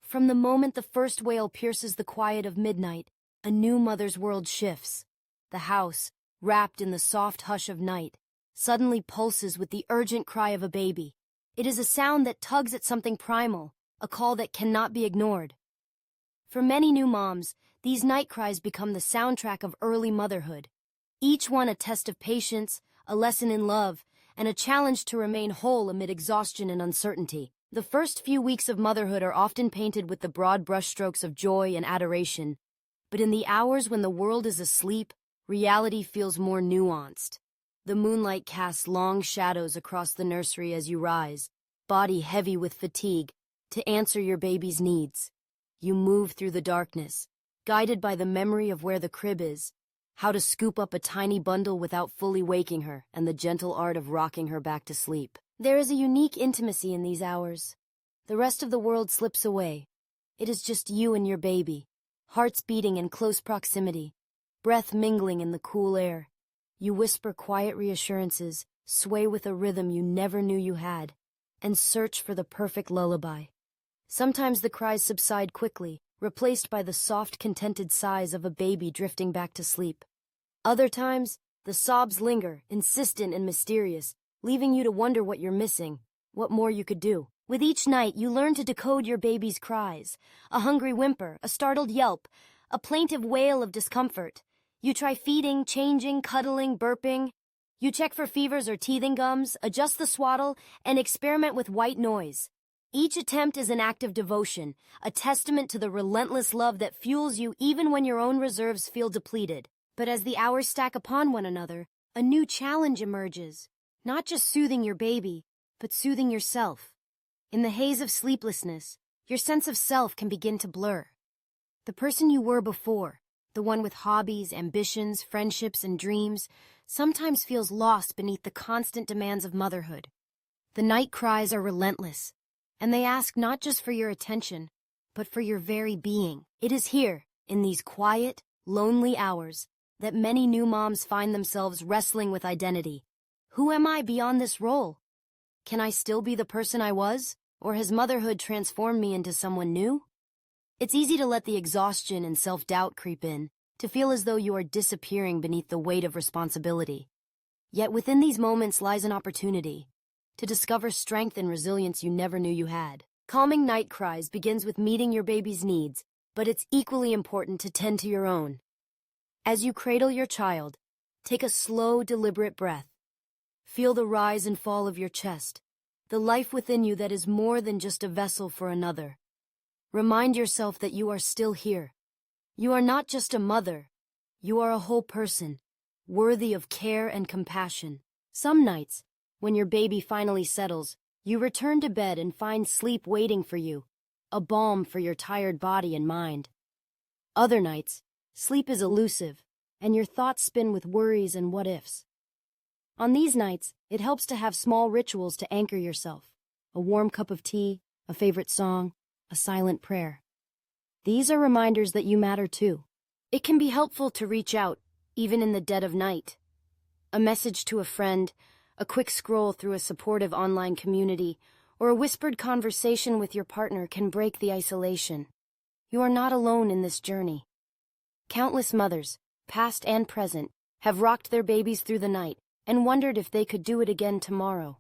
From the moment the first wail pierces the quiet of midnight, a new mother's world shifts. The house, wrapped in the soft hush of night, suddenly pulses with the urgent cry of a baby. It is a sound that tugs at something primal, a call that cannot be ignored. For many new moms, these night cries become the soundtrack of early motherhood. Each one a test of patience, a lesson in love, and a challenge to remain whole amid exhaustion and uncertainty. The first few weeks of motherhood are often painted with the broad brushstrokes of joy and adoration, but in the hours when the world is asleep, reality feels more nuanced. The moonlight casts long shadows across the nursery as you rise, body heavy with fatigue, to answer your baby's needs. You move through the darkness, guided by the memory of where the crib is, how to scoop up a tiny bundle without fully waking her, and the gentle art of rocking her back to sleep. There is a unique intimacy in these hours. The rest of the world slips away. It is just you and your baby, hearts beating in close proximity, breath mingling in the cool air. You whisper quiet reassurances, sway with a rhythm you never knew you had, and search for the perfect lullaby. Sometimes the cries subside quickly, replaced by the soft, contented sighs of a baby drifting back to sleep. Other times, the sobs linger, insistent and mysterious, leaving you to wonder what you're missing, what more you could do. With each night, you learn to decode your baby's cries, a hungry whimper, a startled yelp, a plaintive wail of discomfort. You try feeding, changing, cuddling, burping. You check for fevers or teething gums, adjust the swaddle, and experiment with white noise. Each attempt is an act of devotion, a testament to the relentless love that fuels you even when your own reserves feel depleted. But as the hours stack upon one another, a new challenge emerges. Not just soothing your baby, but soothing yourself. In the haze of sleeplessness, your sense of self can begin to blur. The person you were before, the one with hobbies, ambitions, friendships, and dreams, sometimes feels lost beneath the constant demands of motherhood. The night cries are relentless, and they ask not just for your attention, but for your very being. It is here, in these quiet, lonely hours, that many new moms find themselves wrestling with identity. Who am I beyond this role? Can I still be the person I was, or has motherhood transformed me into someone new? It's easy to let the exhaustion and self-doubt creep in, to feel as though you are disappearing beneath the weight of responsibility. Yet within these moments lies an opportunity to discover strength and resilience you never knew you had. Calming night cries begins with meeting your baby's needs, but it's equally important to tend to your own. As you cradle your child, take a slow, deliberate breath. Feel the rise and fall of your chest, the life within you that is more than just a vessel for another. Remind yourself that you are still here. You are not just a mother. You are a whole person, worthy of care and compassion. Some nights, when your baby finally settles, you return to bed and find sleep waiting for you, a balm for your tired body and mind. Other nights, sleep is elusive, and your thoughts spin with worries and what-ifs. On these nights, it helps to have small rituals to anchor yourself. A warm cup of tea, a favorite song, a silent prayer. These are reminders that you matter too. It can be helpful to reach out, even in the dead of night. A message to a friend, a quick scroll through a supportive online community, or a whispered conversation with your partner can break the isolation. You are not alone in this journey. Countless mothers, past and present, have rocked their babies through the night and wondered if they could do it again tomorrow.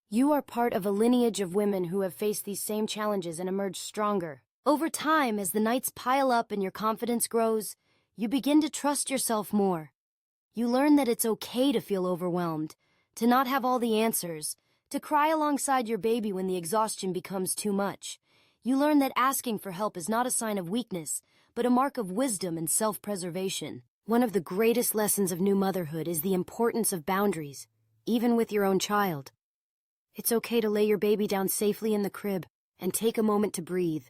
You are part of a lineage of women who have faced these same challenges and emerged stronger. Over time, as the nights pile up and your confidence grows, you begin to trust yourself more. You learn that it's okay to feel overwhelmed, to not have all the answers, to cry alongside your baby when the exhaustion becomes too much. You learn that asking for help is not a sign of weakness, but a mark of wisdom and self-preservation. One of the greatest lessons of new motherhood is the importance of boundaries, even with your own child. It's okay to lay your baby down safely in the crib and take a moment to breathe,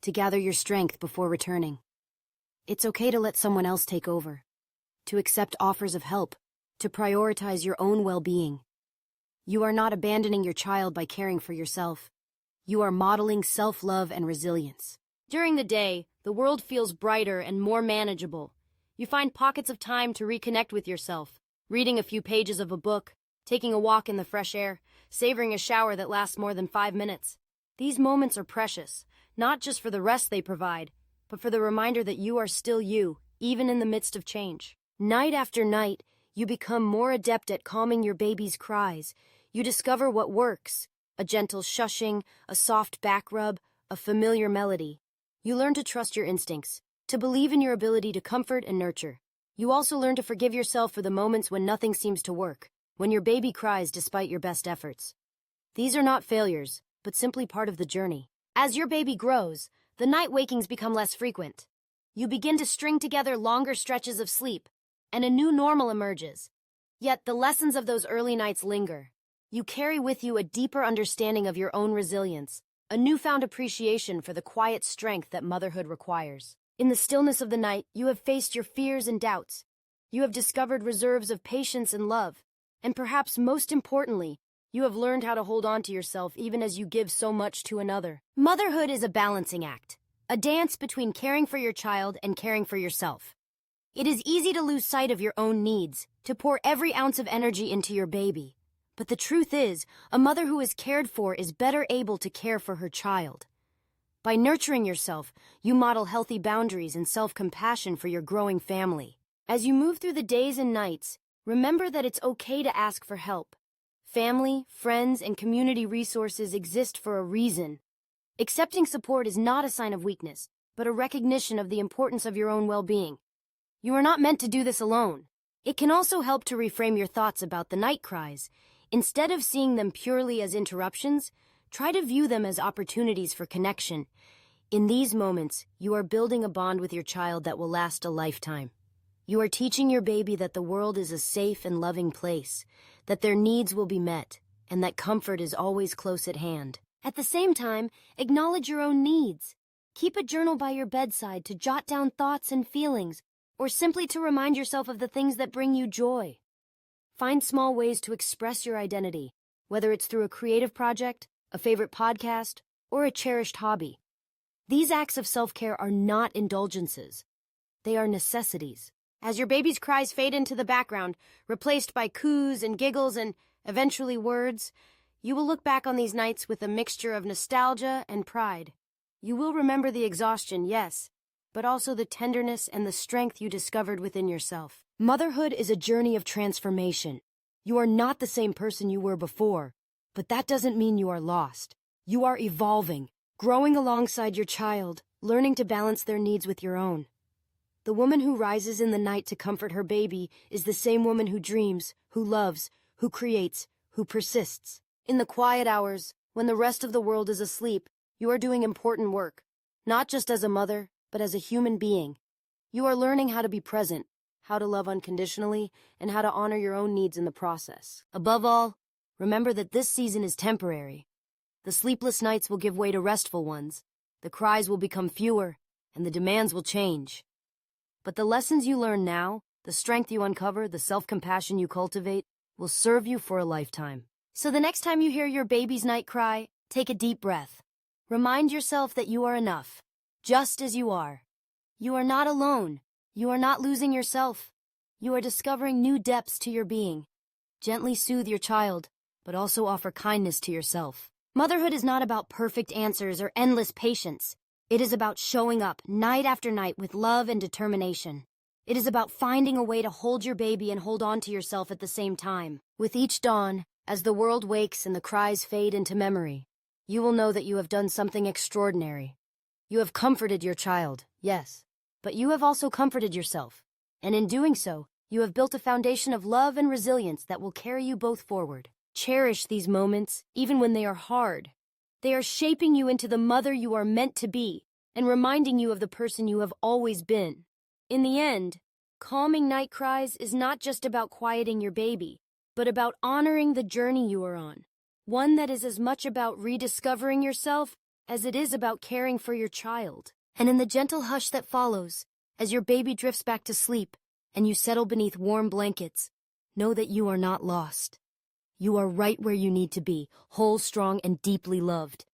to gather your strength before returning. It's okay to let someone else take over, to accept offers of help, to prioritize your own well-being. You are not abandoning your child by caring for yourself. You are modeling self-love and resilience. During the day, the world feels brighter and more manageable. You find pockets of time to reconnect with yourself, reading a few pages of a book, taking a walk in the fresh air, savoring a shower that lasts more than 5 minutes. These moments are precious, not just for the rest they provide, but for the reminder that you are still you, even in the midst of change. Night after night, you become more adept at calming your baby's cries. You discover what works: a gentle shushing, a soft back rub, a familiar melody. You learn to trust your instincts, to believe in your ability to comfort and nurture. You also learn to forgive yourself for the moments when nothing seems to work, when your baby cries despite your best efforts. These are not failures, but simply part of the journey. As your baby grows, the night wakings become less frequent. You begin to string together longer stretches of sleep, and a new normal emerges. Yet the lessons of those early nights linger. You carry with you a deeper understanding of your own resilience, a newfound appreciation for the quiet strength that motherhood requires. In the stillness of the night, you have faced your fears and doubts. You have discovered reserves of patience and love, and perhaps most importantly, you have learned how to hold on to yourself even as you give so much to another. Motherhood is a balancing act, a dance between caring for your child and caring for yourself. It is easy to lose sight of your own needs, to pour every ounce of energy into your baby. But the truth is, a mother who is cared for is better able to care for her child. By nurturing yourself, you model healthy boundaries and self-compassion for your growing family. As you move through the days and nights, remember that it's okay to ask for help. Family, friends, and community resources exist for a reason. Accepting support is not a sign of weakness, but a recognition of the importance of your own well-being. You are not meant to do this alone. It can also help to reframe your thoughts about the night cries. Instead of seeing them purely as interruptions, try to view them as opportunities for connection. In these moments, you are building a bond with your child that will last a lifetime. You are teaching your baby that the world is a safe and loving place, that their needs will be met, and that comfort is always close at hand. At the same time, acknowledge your own needs. Keep a journal by your bedside to jot down thoughts and feelings, or simply to remind yourself of the things that bring you joy. Find small ways to express your identity, whether it's through a creative project, a favorite podcast, or a cherished hobby. These acts of self-care are not indulgences. They are necessities. As your baby's cries fade into the background, replaced by coos and giggles and, eventually, words, you will look back on these nights with a mixture of nostalgia and pride. You will remember the exhaustion, yes, but also the tenderness and the strength you discovered within yourself. Motherhood is a journey of transformation. You are not the same person you were before, but that doesn't mean you are lost. You are evolving, growing alongside your child, learning to balance their needs with your own. The woman who rises in the night to comfort her baby is the same woman who dreams, who loves, who creates, who persists. In the quiet hours, when the rest of the world is asleep, you are doing important work, not just as a mother, but as a human being. You are learning how to be present, how to love unconditionally, and how to honor your own needs in the process. Above all, remember that this season is temporary. The sleepless nights will give way to restful ones, the cries will become fewer, and the demands will change. But the lessons you learn now, the strength you uncover, the self-compassion you cultivate, will serve you for a lifetime. So the next time you hear your baby's night cry, take a deep breath. Remind yourself that you are enough, just as you are. You are not alone. You are not losing yourself. You are discovering new depths to your being. Gently soothe your child, but also offer kindness to yourself. Motherhood is not about perfect answers or endless patience. It is about showing up night after night with love and determination. It is about finding a way to hold your baby and hold on to yourself at the same time. With each dawn, as the world wakes and the cries fade into memory, you will know that you have done something extraordinary. You have comforted your child, yes, but you have also comforted yourself. And in doing so, you have built a foundation of love and resilience that will carry you both forward. Cherish these moments, even when they are hard. They are shaping you into the mother you are meant to be and reminding you of the person you have always been. In the end, calming night cries is not just about quieting your baby, but about honoring the journey you are on. One that is as much about rediscovering yourself as it is about caring for your child. And in the gentle hush that follows, as your baby drifts back to sleep and you settle beneath warm blankets, know that you are not lost. You are right where you need to be, whole, strong, and deeply loved.